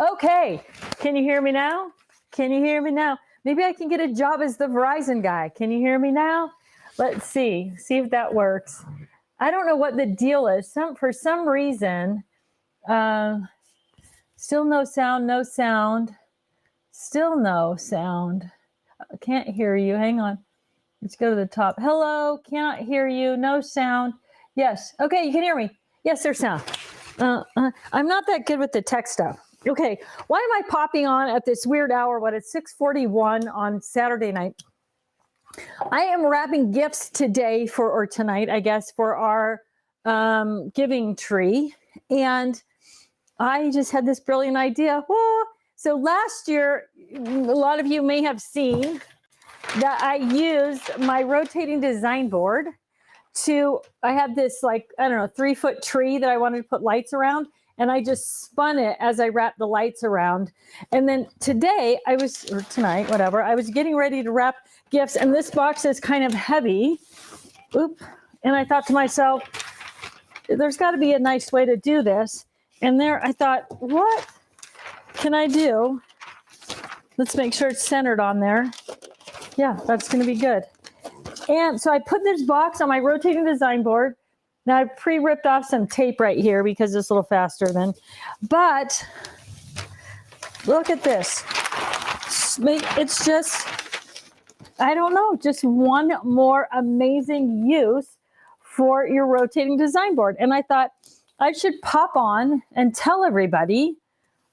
Okay, can you hear me now? Can you hear me now? Maybe I can get a job as the Verizon guy. Can you hear me now? Let's see if that works. I don't know what the deal is. For some reason, still no sound, still no sound. I can't hear you. Hang on. Let's go to the top. Hello, cannot hear you. No sound. Yes. Okay, you can hear me. Yes, there's sound. I'm not that good with the tech stuff. Okay, why am I popping on at this weird hour when it's 6:41 on Saturday night? I am wrapping gifts today or tonight, I guess, for our giving tree. And I just had this brilliant idea. So last year, a lot of you may have seen that I used my rotating design board I had this 3-foot tree that I wanted to put lights around, and I just spun it as I wrapped the lights around. And then today or tonight, whatever, I was getting ready to wrap gifts, and this box is kind of heavy. Oop. And I thought to myself, there's got to be a nice way to do this. And I thought, what can I do? Let's make sure it's centered on there. Yeah, that's going to be good. And so I put this box on my rotating design board. Now I pre-ripped off some tape right here because it's a little faster then. But look at this. It's just, I don't know, just one more amazing use for your rotating design board. And I thought I should pop on and tell everybody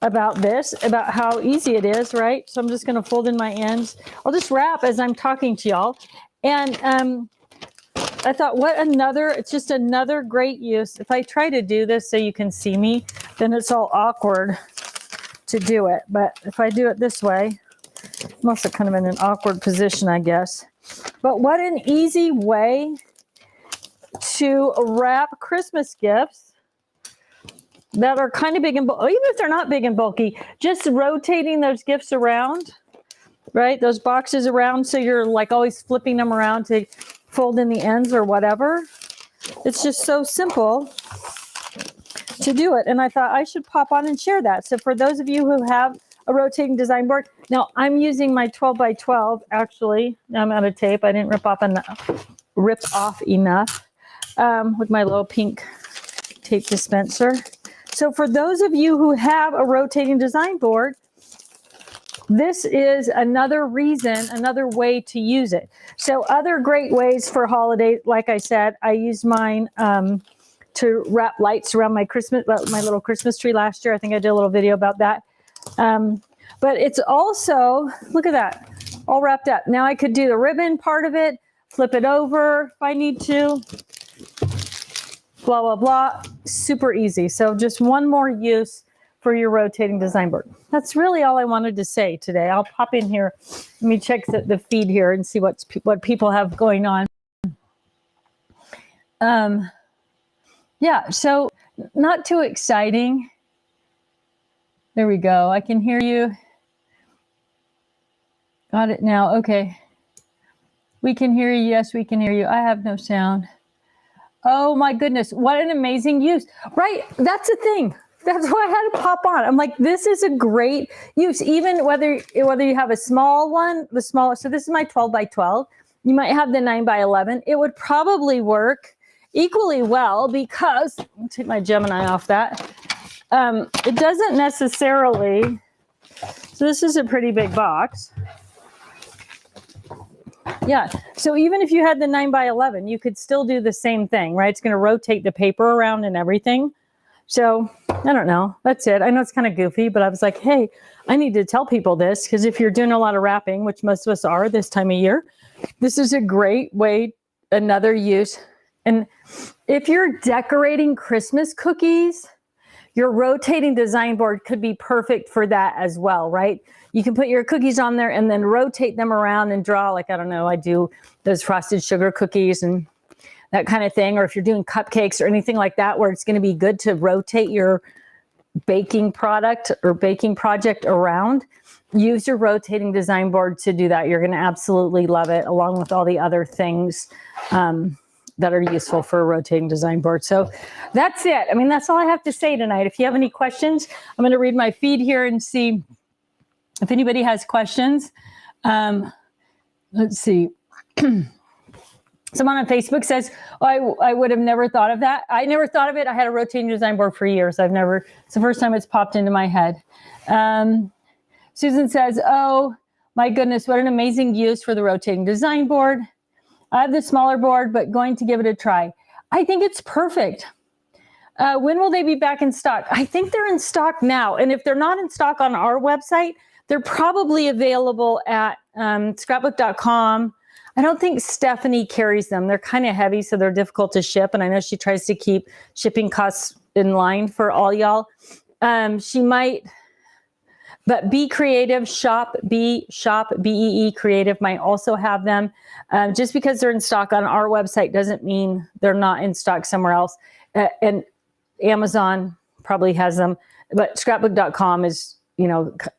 about this, about how easy it is, right? So I'm just going to fold in my ends. I'll just wrap as I'm talking to y'all. And I thought, it's just another great use. If I try to do this so you can see me, then it's all awkward to do it. But if I do it this way, I'm also kind of in an awkward position, I guess. But what an easy way to wrap Christmas gifts that are kind of big and bulky. Even if they're not big and bulky, just rotating those gifts around, right? Those boxes around, so you're like always flipping them around to fold in the ends or whatever. It's just so simple to do it. And I thought I should pop on and share that. So for those of you who have a rotating design board, now I'm using my 12 by 12. Actually, I'm out of tape. I didn't rip off enough with my little pink tape dispenser. So for those of you who have a rotating design board, this is another way to use it. So other great ways for holiday, like I said, I used mine to wrap lights around my little Christmas tree last year. I think I did a little video about that. But it's also, look at that, all wrapped up. Now I could do the ribbon part of it, flip it over if I need to, blah, blah, blah. Super easy. So just one more use for your rotating design board. That's really all I wanted to say today. I'll pop in here. Let me check the feed here and see what people have going on. Yeah, so not too exciting. There we go. I can hear you. Got it now. Okay. We can hear you. Yes, we can hear you. I have no sound. Oh my goodness. What an amazing use. Right. That's the thing. That's why I had to pop on. I'm like, this is a great use, even whether you have a small one, so this is my 12 by 12. You might have the 9 by 11. It would probably work equally well because, I'll take my Gemini off that. It doesn't necessarily, so this is a pretty big box. Yeah, so even if you had the 9 by 11, you could still do the same thing, right? It's going to rotate the paper around and everything. So I don't know. That's it. I know it's kind of goofy, but I was like, hey, I need to tell people this because if you're doing a lot of wrapping, which most of us are this time of year, this is a great way, another use. And if you're decorating Christmas cookies, your rotating design board could be perfect for that as well, right? You can put your cookies on there and then rotate them around and draw, like, I don't know, I do those frosted sugar cookies and that kind of thing. Or if you're doing cupcakes or anything like that, where it's going to be good to rotate your baking product or baking project around, use your rotating design board to do that. You're going to absolutely love it, along with all the other things that are useful for a rotating design board. So that's it. I mean, that's all I have to say tonight. If you have any questions, I'm going to read my feed here and see if anybody has questions. Let's see. Someone on Facebook says, oh, I would have never thought of that. I never thought of it. I had a rotating design board for years. It's the first time it's popped into my head. Susan says, oh my goodness, what an amazing use for the rotating design board. I have the smaller board, but going to give it a try. I think it's perfect. When will they be back in stock? I think they're in stock now. And if they're not in stock on our website, they're probably available at scrapbook.com. I don't think Stephanie carries them. They're kind of heavy, so they're difficult to ship. And I know she tries to keep shipping costs in line for all y'all. She might, but Be Creative, BEE Creative might also have them. Just because they're in stock on our website doesn't mean they're not in stock somewhere else. And Amazon probably has them, but scrapbook.com is,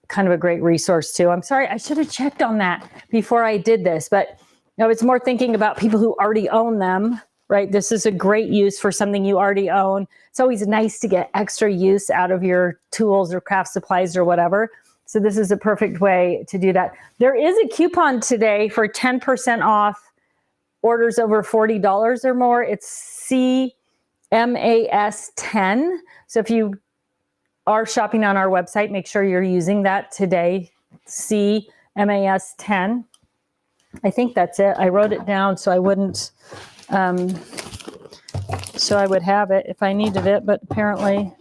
kind of a great resource too. I'm sorry, I should have checked on that before I did this, but it's more thinking about people who already own them, right? This is a great use for something you already own. It's always nice to get extra use out of your tools or craft supplies or whatever. So this is a perfect way to do that. There is a coupon today for 10% off orders over $40 or more. It's CMAS10. So if you are shopping on our website, make sure you're using that today, CMAS10. I think that's it. I wrote it down so I wouldn't, so I would have it if I needed it, but apparently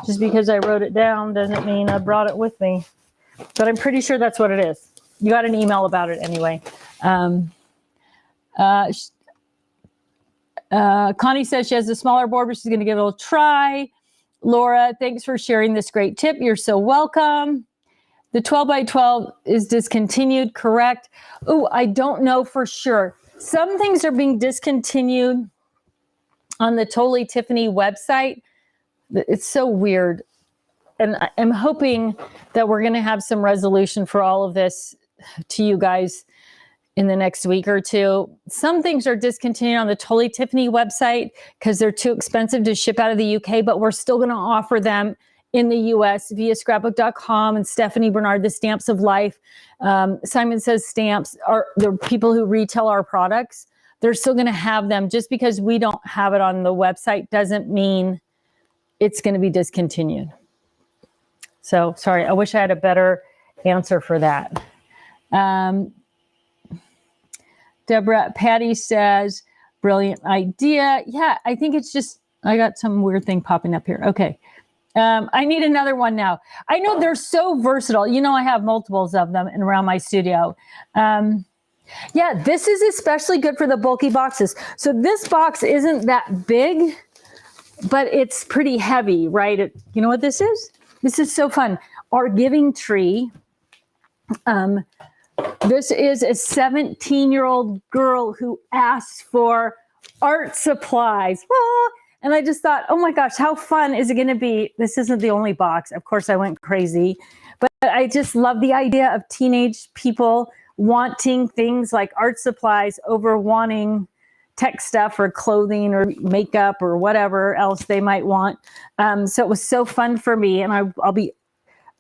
just because I wrote it down doesn't mean I brought it with me. But I'm pretty sure that's what it is. You got an email about it anyway. Connie says she has a smaller board, but she's going to give it a try. Laura, thanks for sharing this great tip. You're so welcome. The 12 by 12 is discontinued, correct? Oh, I don't know for sure. Some things are being discontinued on the Totally Tiffany website. It's so weird. And I'm hoping that we're going to have some resolution for all of this to you guys in the next week or two. Some things are discontinued on the Totally Tiffany website because they're too expensive to ship out of the UK, but we're still going to offer them in the US via scrapbook.com. And Stephanie Bernard, the Stamps of Life. Simon says stamps are the people who retail our products. They're still going to have them. Just because we don't have it on the website doesn't mean it's going to be discontinued. So sorry, I wish I had a better answer for that. Deborah, Patty says, brilliant idea. Yeah, I think it's just, I got some weird thing popping up here. Okay. I need another one now. I know they're so versatile. I have multiples of them around my studio. Yeah, this is especially good for the bulky boxes. So this box isn't that big, but it's pretty heavy, right? You know what this is? This is so fun. Our giving tree. This is a 17-year-old girl who asked for art supplies. And I just thought, oh my gosh, how fun is it going to be? This isn't the only box. Of course, I went crazy. But I just love the idea of teenage people wanting things like art supplies over wanting tech stuff or clothing or makeup or whatever else they might want. So it was so fun for me. And I'll be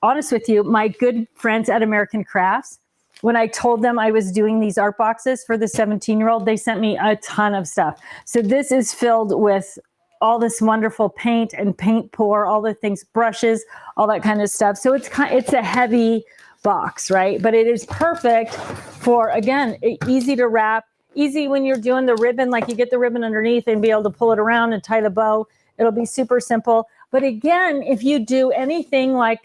honest with you, my good friends at American Crafts, when I told them I was doing these art boxes for the 17-year-old, they sent me a ton of stuff. So this is filled with all this wonderful paint and paint pour, all the things, brushes, all that kind of stuff. So it's a heavy box, right? But it is perfect for, again, easy to wrap, easy when you're doing the ribbon, like you get the ribbon underneath and be able to pull it around and tie the bow. It'll be super simple. But again, if you do anything like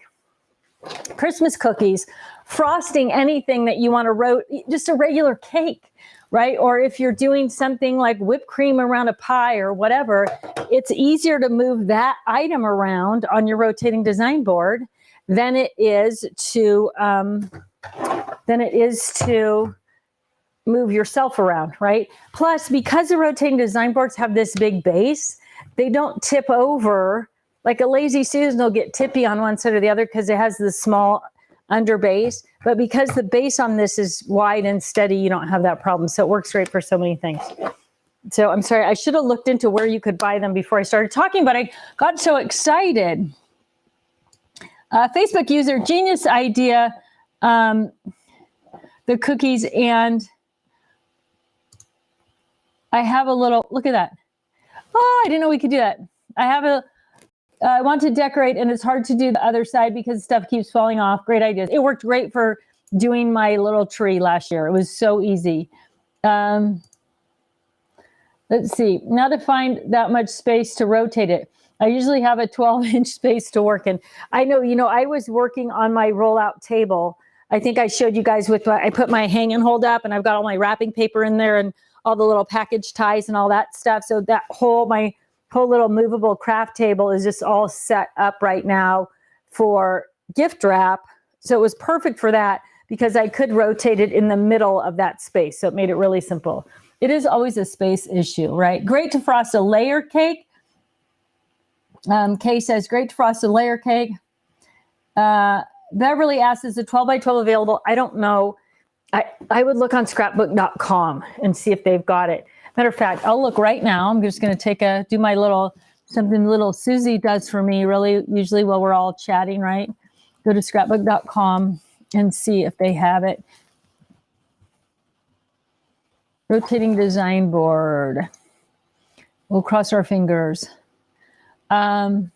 Christmas cookies, frosting anything that you want to just a regular cake, right? Or if you're doing something like whipped cream around a pie or whatever, it's easier to move that item around on your rotating design board than it is to move yourself around, right? Plus, because the rotating design boards have this big base, they don't tip over. Like a Lazy Susan will get tippy on one side or the other because it has the small under base, but because the base on this is wide and steady, you don't have that problem. So it works great for so many things. So I'm sorry, I should have looked into where you could buy them before I started talking, but I got so excited. Facebook user, genius idea, the cookies, and I have a little, look at that. Oh, I didn't know we could do that. I want to decorate, and it's hard to do the other side because stuff keeps falling off. Great ideas. It worked great for doing my little tree last year. It was so easy. Let's see, now to find that much space to rotate it. I usually have a 12-inch space to work in. I know, I was working on my rollout table. I think I showed you guys I put my hang and hold up, and I've got all my wrapping paper in there and all the little package ties and all that stuff. So that my whole little movable craft table is just all set up right now for gift wrap. So it was perfect for that because I could rotate it in the middle of that space. So it made it really simple. It is always a space issue, right? Great to frost a layer cake. Kay says, great to frost a layer cake. Beverly asks, is the 12 by 12 available? I don't know. I would look on scrapbook.com and see if they've got it. Matter of fact, I'll look right now. I'm just going to do my something little Susie does for me usually while we're all chatting, right? Go to scrapbook.com and see if they have it. Rotating design board. We'll cross our fingers. Out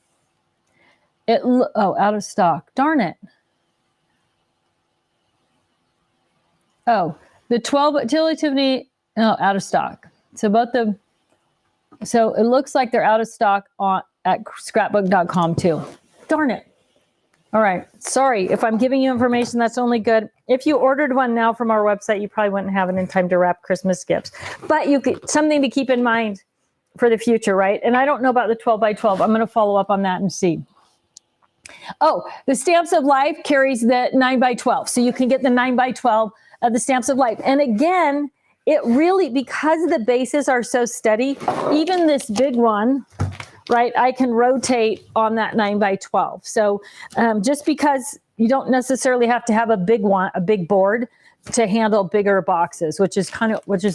of stock. Darn it. Oh, the 12 Tilly Tiffany, out of stock. So it looks like they're out of stock at scrapbook.com too. Darn it. All right. Sorry if I'm giving you information that's only good. If you ordered one now from our website, you probably wouldn't have it in time to wrap Christmas gifts. But something to keep in mind for the future, right? And I don't know about the 12 by 12. I'm going to follow up on that and see. Oh, the Stamps of Life carries the 9 by 12. So you can get the 9 by 12 of the Stamps of Life. And again, it really, because the bases are so steady, even this big one, right, I can rotate on that 9 by 12. So just because you don't necessarily have to have a big board to handle bigger boxes, which is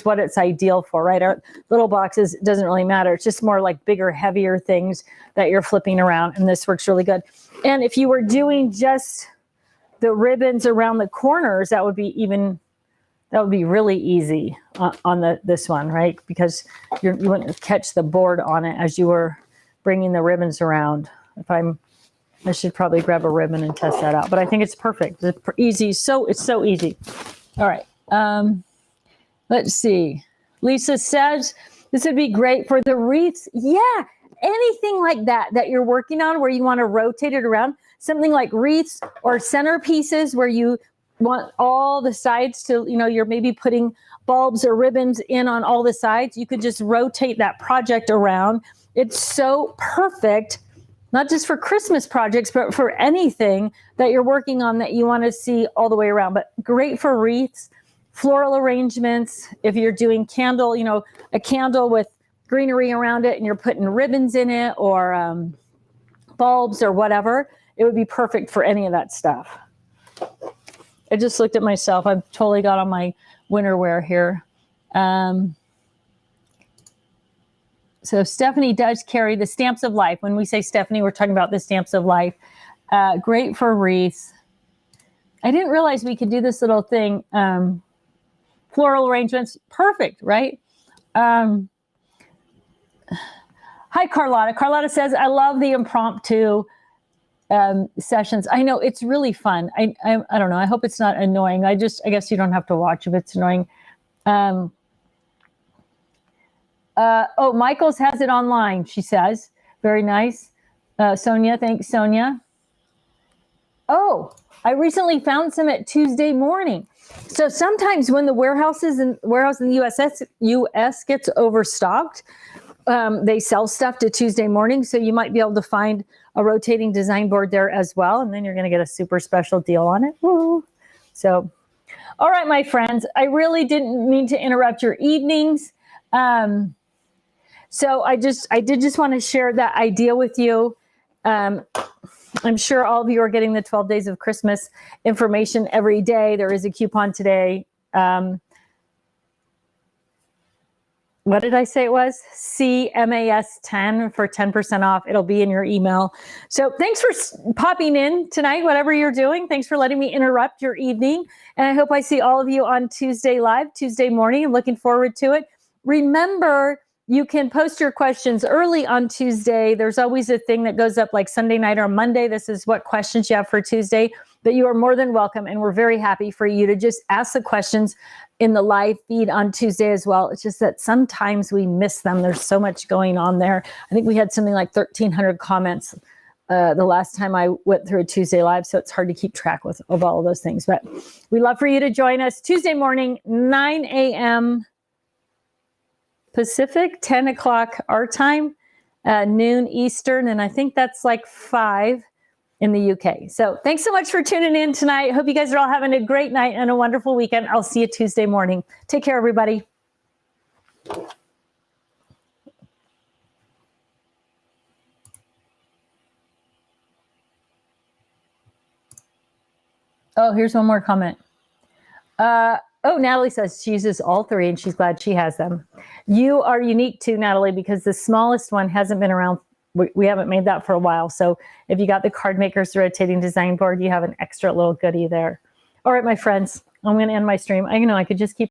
what it's ideal for, right? Our little boxes, it doesn't really matter. It's just more like bigger, heavier things that you're flipping around, and this works really good. And if you were doing just the ribbons around the corners, that would be really easy on this one, right? Because you wouldn't catch the board on it as you were bringing the ribbons around. I should probably grab a ribbon and test that out, but I think it's perfect. It's easy. It's so easy. All right. Let's see. Lisa says this would be great for the wreaths. Yeah. Anything like that you're working on where you want to rotate it around, something like wreaths or centerpieces where you want all the sides to, you're maybe putting bulbs or ribbons in on all the sides. You could just rotate that project around. It's so perfect, not just for Christmas projects, but for anything that you're working on that you want to see all the way around. But great for wreaths, floral arrangements. If you're doing a candle with greenery around it and you're putting ribbons in it or bulbs or whatever, it would be perfect for any of that stuff. I just looked at myself. I've totally got on my winter wear here. So Stephanie does carry the Stamps of Life. When we say Stephanie, we're talking about the Stamps of Life. Great for wreaths. I didn't realize we could do this little thing. Floral arrangements, perfect, right? Hi, Carlotta. Carlotta says, I love the impromptu sessions. I know it's really fun. I don't know. I hope it's not annoying. I guess you don't have to watch if it's annoying. Michael's has it online, she says. Very nice. Sonia, thanks, Sonia. Oh, I recently found some at Tuesday morning. So sometimes when the warehouse in the US gets overstocked, they sell stuff to Tuesday morning. So you might be able to find a rotating design board there as well. And then you're going to get a super special deal on it. Woo. So, all right, my friends, I really didn't mean to interrupt your evenings. So I did just want to share that idea with you. I'm sure all of you are getting the 12 days of Christmas information every day. There is a coupon today. what did I say it was? CMAS10 for 10% off. It'll be in your email. So thanks for popping in tonight, whatever you're doing. Thanks for letting me interrupt your evening. And I hope I see all of you on Tuesday live, Tuesday morning. I'm looking forward to it. Remember, you can post your questions early on Tuesday. There's always a thing that goes up like Sunday night or Monday. This is what questions you have for Tuesday. But you are more than welcome. And we're very happy for you to just ask the questions in the live feed on Tuesday as well. It's just that sometimes we miss them. There's so much going on there. I think we had something like 1,300 comments the last time I went through a Tuesday live. So it's hard to keep track of all of those things. But we love for you to join us Tuesday morning, 9 a.m. Pacific, 10 o'clock our time, noon Eastern. And I think that's like 5 in the UK. So thanks so much for tuning in tonight. Hope you guys are all having a great night and a wonderful weekend. I'll see you Tuesday morning. Take care, everybody. Oh, here's one more comment. Natalie says she uses all 3 and she's glad she has them. You are unique too, Natalie, because the smallest one hasn't been around. We haven't made that for a while. So if you got the Card Makers Rotating Design Board, you have an extra little goodie there. All right, my friends, I'm going to end my stream. I could just keep